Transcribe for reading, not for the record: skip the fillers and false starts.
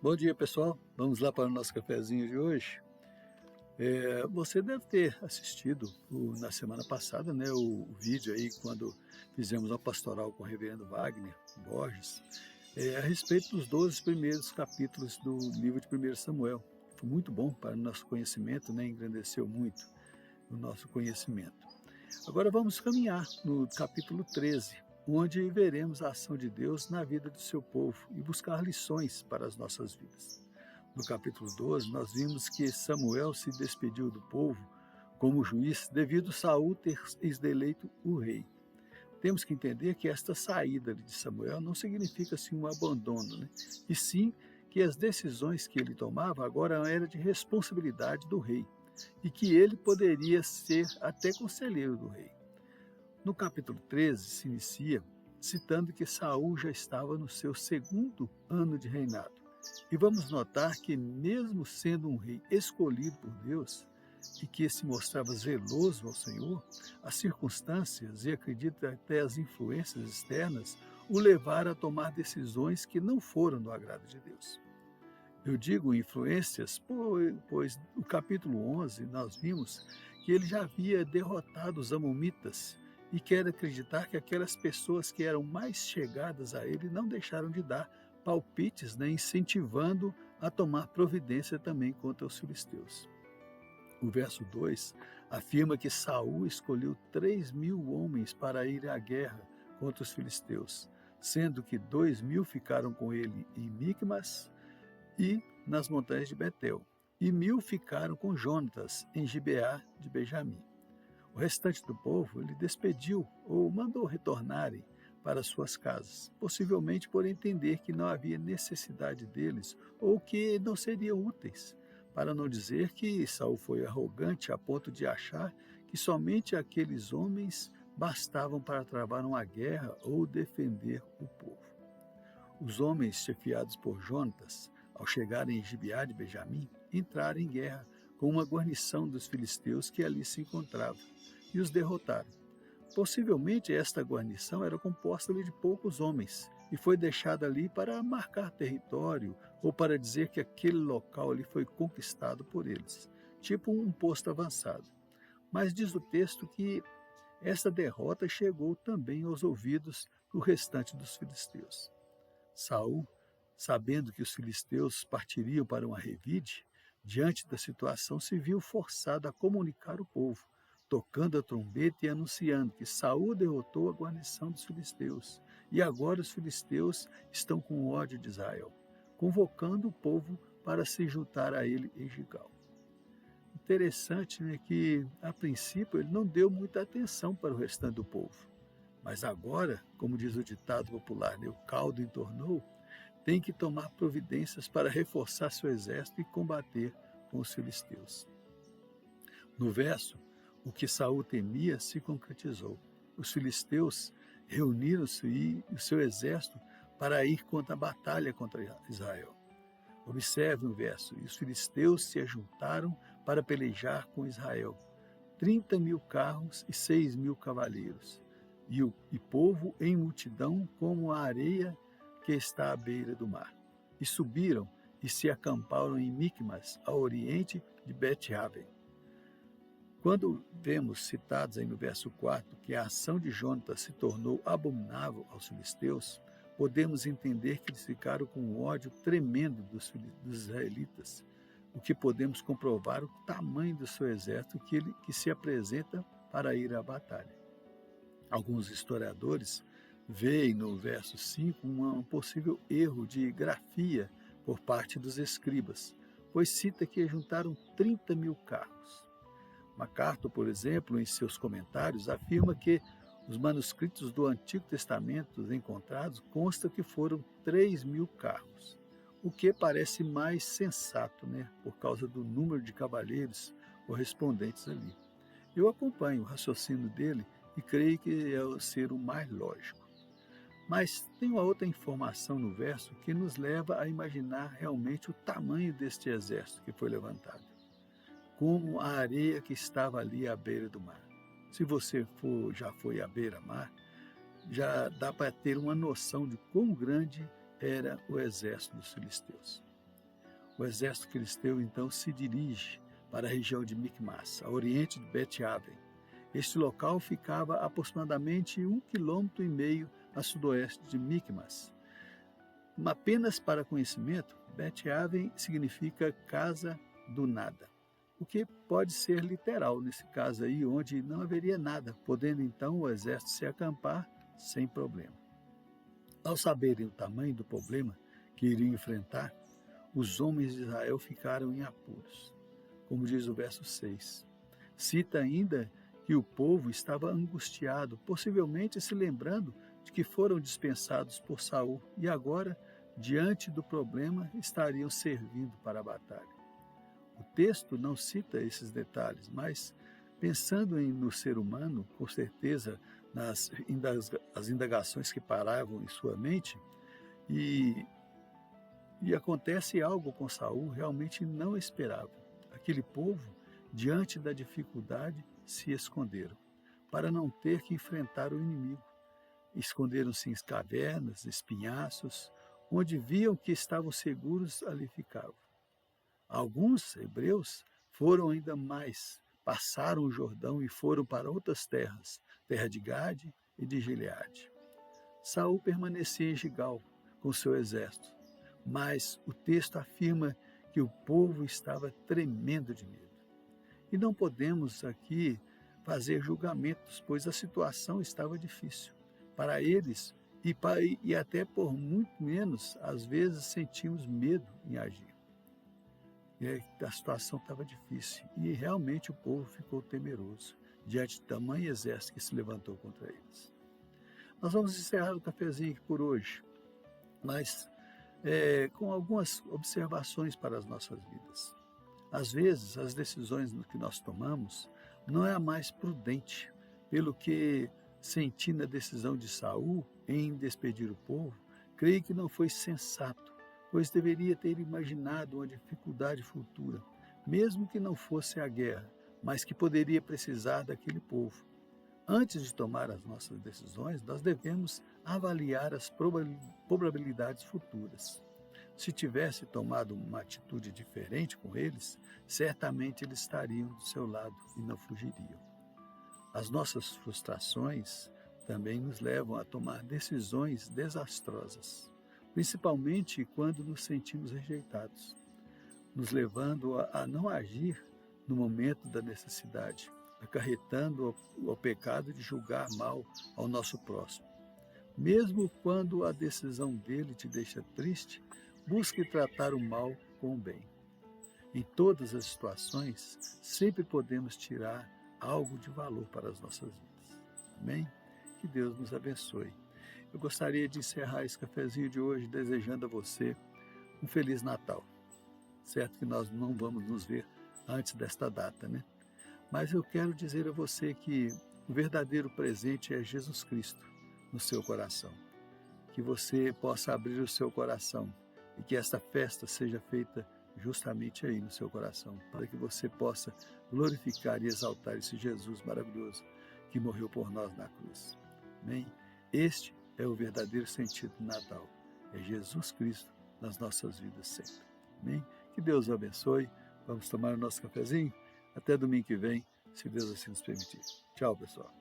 Bom dia, pessoal. Vamos lá para o nosso cafezinho de hoje. Você deve ter assistido na semana passada, né, o vídeo aí quando fizemos uma pastoral com o reverendo Wagner Borges, a respeito dos 12 primeiros capítulos do livro de 1 Samuel. Foi muito bom para o nosso conhecimento, né, engrandeceu muito o nosso conhecimento. Agora vamos caminhar no capítulo 13, onde veremos a ação de Deus na vida do seu povo e buscar lições para as nossas vidas. No capítulo 12, nós vimos que Samuel se despediu do povo como juiz devido a Saul ter eleito o rei. Temos que entender que esta saída de Samuel não significa assim um abandono, né? E sim que as decisões que ele tomava agora eram de responsabilidade do rei e que ele poderia ser até conselheiro do rei. No capítulo 13 se inicia citando que Saul já estava no seu segundo ano de reinado. E vamos notar que mesmo sendo um rei escolhido por Deus e que se mostrava zeloso ao Senhor, as circunstâncias e acredito até as influências externas o levaram a tomar decisões que não foram do agrado de Deus. Eu digo influências, pois no capítulo 11 nós vimos que ele já havia derrotado os amomitas e quer acreditar que aquelas pessoas que eram mais chegadas a ele não deixaram de dar palpites, né, incentivando a tomar providência também contra os filisteus. O verso 2 afirma que Saul escolheu 3.000 homens para ir à guerra contra os filisteus, sendo que 2.000 ficaram com ele em Micmas e nas montanhas de Betel, e 1.000 ficaram com Jonatas em Gibeá de Benjamim. O restante do povo ele despediu ou mandou retornarem para suas casas, possivelmente por entender que não havia necessidade deles ou que não seriam úteis, para não dizer que Saul foi arrogante a ponto de achar que somente aqueles homens bastavam para travar uma guerra ou defender o povo. Os homens chefiados por Jonatas, ao chegarem em Gibeá de Benjamim, entraram em guerra com uma guarnição dos filisteus que ali se encontrava e os derrotaram. Possivelmente esta guarnição era composta de poucos homens e foi deixada ali para marcar território ou para dizer que aquele local ali foi conquistado por eles, tipo um posto avançado. Mas diz o texto que esta derrota chegou também aos ouvidos do restante dos filisteus. Saul, sabendo que os filisteus partiriam para uma revide, diante da situação se viu forçado a comunicar ao povo, tocando a trombeta e anunciando que Saul derrotou a guarnição dos filisteus, e agora os filisteus estão com ódio de Israel, convocando o povo para se juntar a ele em Gigal. Interessante, né, que a princípio ele não deu muita atenção para o restante do povo, mas agora, como diz o ditado popular, né, o caldo entornou, tem que tomar providências para reforçar seu exército e combater com os filisteus. No verso, o que Saul temia se concretizou. Os filisteus reuniram-se e o seu exército para ir contra a batalha contra Israel. Observe o verso, e os filisteus se ajuntaram para pelejar com Israel. 30.000 carros e 6.000 cavaleiros, e povo em multidão como a areia que está à beira do mar. E subiram e se acamparam em Micmas, a oriente de Bet-Aven. Quando vemos citados aí no verso 4 que a ação de Jonatas se tornou abominável aos filisteus, podemos entender que eles ficaram com um ódio tremendo dos israelitas, o que podemos comprovar o tamanho do seu exército que se apresenta para ir à batalha. Alguns historiadores veem no verso 5 um possível erro de grafia por parte dos escribas, pois cita que juntaram 30.000 carros. MacArthur, por exemplo, em seus comentários, afirma que os manuscritos do Antigo Testamento encontrados consta que foram 3.000 carros, o que parece mais sensato, né, por causa do número de cavaleiros correspondentes ali. Eu acompanho o raciocínio dele e creio que é o ser o mais lógico. Mas tem uma outra informação no verso que nos leva a imaginar realmente o tamanho deste exército que foi levantado, como a areia que estava ali à beira do mar. Se você já foi à beira-mar, já dá para ter uma noção de quão grande era o exército dos filisteus. O exército filisteu então se dirige para a região de Micmas, a oriente de Bet-Aven. Este local ficava aproximadamente 1,5 km a sudoeste de Micmas. Apenas para conhecimento, Bet-Aven significa casa do nada, o que pode ser literal nesse caso aí, onde não haveria nada, podendo então o exército se acampar sem problema. Ao saberem o tamanho do problema que iriam enfrentar, os homens de Israel ficaram em apuros. Como diz o verso 6. Cita ainda que o povo estava angustiado, possivelmente se lembrando de que foram dispensados por Saul e agora, diante do problema, estariam servindo para a batalha. O texto não cita esses detalhes, mas, pensando no ser humano, com certeza, nas indagações que paravam em sua mente, e acontece algo com Saul realmente não esperava. Aquele povo, diante da dificuldade, se esconderam, para não ter que enfrentar o inimigo. Esconderam-se em cavernas, espinhaços, onde viam que estavam seguros, ali ficavam. Alguns hebreus foram ainda mais, passaram o Jordão e foram para outras terras, terra de Gade e de Gileade. Saul permanecia em Gigal com seu exército, mas o texto afirma que o povo estava tremendo de medo. E não podemos aqui fazer julgamentos, pois a situação estava difícil. Para eles, e até por muito menos, às vezes sentimos medo em agir. A situação estava difícil e realmente o povo ficou temeroso diante de tamanho exército que se levantou contra eles. Nós vamos encerrar o cafezinho aqui por hoje, mas com algumas observações para as nossas vidas. Às vezes, as decisões que nós tomamos não é a mais prudente, pelo que senti na decisão de Saul em despedir o povo, creio que não foi sensato, pois deveria ter imaginado uma dificuldade futura, mesmo que não fosse a guerra, mas que poderia precisar daquele povo. Antes de tomar as nossas decisões, nós devemos avaliar as probabilidades futuras. Se tivesse tomado uma atitude diferente com eles, certamente eles estariam do seu lado e não fugiriam. As nossas frustrações também nos levam a tomar decisões desastrosas, principalmente quando nos sentimos rejeitados, nos levando a não agir no momento da necessidade, acarretando ao pecado de julgar mal ao nosso próximo. Mesmo quando a decisão dele te deixa triste, busque tratar o mal com o bem. Em todas as situações, sempre podemos tirar algo de valor para as nossas vidas. Amém? Que Deus nos abençoe. Eu gostaria de encerrar esse cafezinho de hoje desejando a você um Feliz Natal. Certo que nós não vamos nos ver antes desta data, né? Mas eu quero dizer a você que o verdadeiro presente é Jesus Cristo no seu coração. Que você possa abrir o seu coração e que esta festa seja feita justamente aí no seu coração, para que você possa glorificar e exaltar esse Jesus maravilhoso que morreu por nós na cruz. Amém? Este é o verdadeiro sentido do Natal. É Jesus Cristo nas nossas vidas sempre. Amém? Que Deus o abençoe. Vamos tomar o nosso cafezinho? Até domingo que vem, se Deus assim nos permitir. Tchau, pessoal.